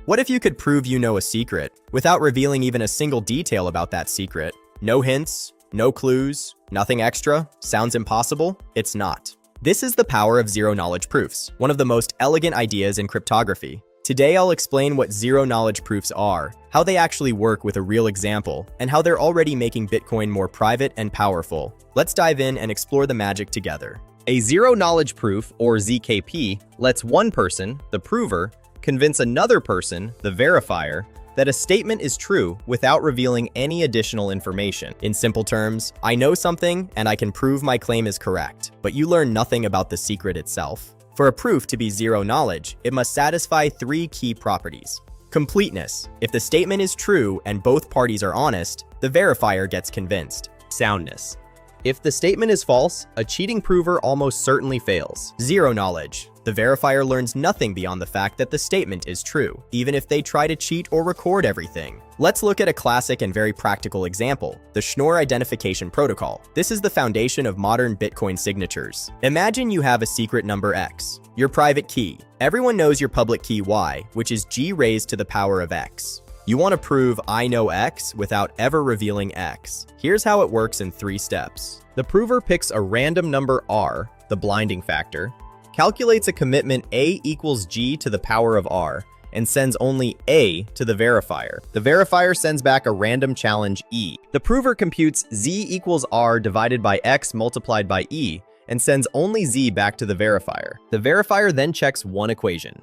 What if you could prove you know a secret without revealing even a single detail about that secret? No hints, no clues, nothing extra? Sounds impossible? It's not. This is the power of zero-knowledge proofs, one of the most elegant ideas in cryptography. Today I'll explain what zero-knowledge proofs are, how they actually work with a real example, and how they're already making Bitcoin more private and powerful. Let's dive in and explore the magic together. A zero-knowledge proof, or ZKP, lets one person, the prover, convince another person, the verifier, that a statement is true without revealing any additional information. In simple terms, I know something and I can prove my claim is correct, but you learn nothing about the secret itself. For a proof to be zero knowledge, it must satisfy three key properties. Completeness. If the statement is true and both parties are honest, the verifier gets convinced. Soundness. If the statement is false, a cheating prover almost certainly fails. Zero knowledge. The verifier learns nothing beyond the fact that the statement is true, even if they try to cheat or record everything. Let's look at a classic and very practical example, the Schnorr identification protocol. This is the foundation of modern Bitcoin signatures. Imagine you have a secret number X, your private key. Everyone knows your public key Y, which is G raised to the power of X. You want to prove I know X without ever revealing X. Here's how it works in 3 steps. The prover picks a random number R, the blinding factor, calculates a commitment A equals G to the power of R, and sends only A to the verifier. The verifier sends back a random challenge E. The prover computes Z equals R divided by X multiplied by E, and sends only Z back to the verifier. The verifier then checks one equation.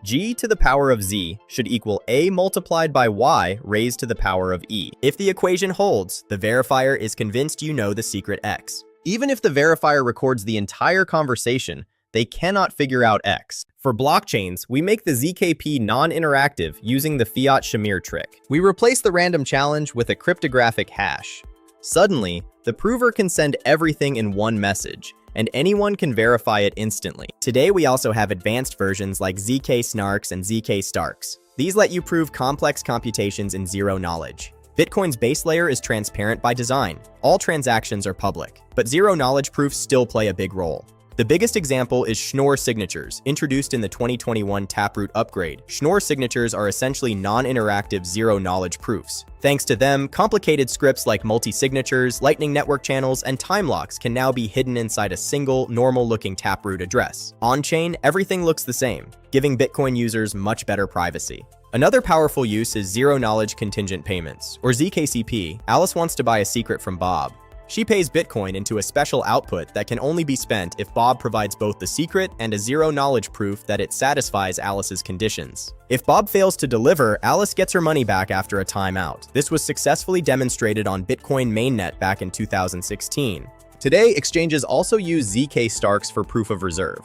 G to the power of Z should equal A multiplied by Y raised to the power of E. If the equation holds, the verifier is convinced you know the secret X. Even if the verifier records the entire conversation, they cannot figure out X. For blockchains, we make the ZKP non-interactive using the fiat Shamir trick. We replace the random challenge with a cryptographic hash. Suddenly, the prover can send everything in one message, and anyone can verify it instantly. Today, we also have advanced versions like ZK Snarks and ZK Starks. These let you prove complex computations in zero knowledge. Bitcoin's base layer is transparent by design. All transactions are public, but zero-knowledge proofs still play a big role. The biggest example is Schnorr signatures, introduced in the 2021 Taproot upgrade. Schnorr signatures are essentially non-interactive zero-knowledge proofs. Thanks to them, complicated scripts like multi-signatures, Lightning Network channels, and time locks can now be hidden inside a single, normal-looking Taproot address. On-chain, everything looks the same, giving Bitcoin users much better privacy. Another powerful use is zero-knowledge contingent payments, or ZKCP. Alice wants to buy a secret from Bob. She pays Bitcoin into a special output that can only be spent if Bob provides both the secret and a zero-knowledge proof that it satisfies Alice's conditions. If Bob fails to deliver, Alice gets her money back after a timeout. This was successfully demonstrated on Bitcoin mainnet back in 2016. Today, exchanges also use ZK Starks for proof of reserve.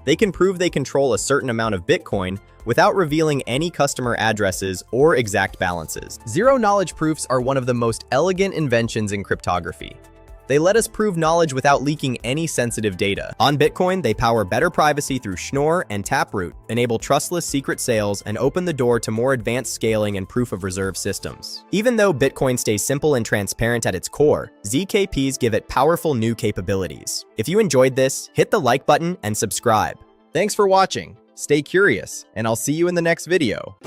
They can prove they control a certain amount of Bitcoin without revealing any customer addresses or exact balances. Zero-knowledge proofs are one of the most elegant inventions in cryptography. They let us prove knowledge without leaking any sensitive data. On Bitcoin, they power better privacy through Schnorr and Taproot, enable trustless secret sales, and open the door to more advanced scaling and proof of reserve systems. Even though Bitcoin stays simple and transparent at its core, ZKPs give it powerful new capabilities. If you enjoyed this, hit the like button and subscribe. Thanks for watching. Stay curious, and I'll see you in the next video.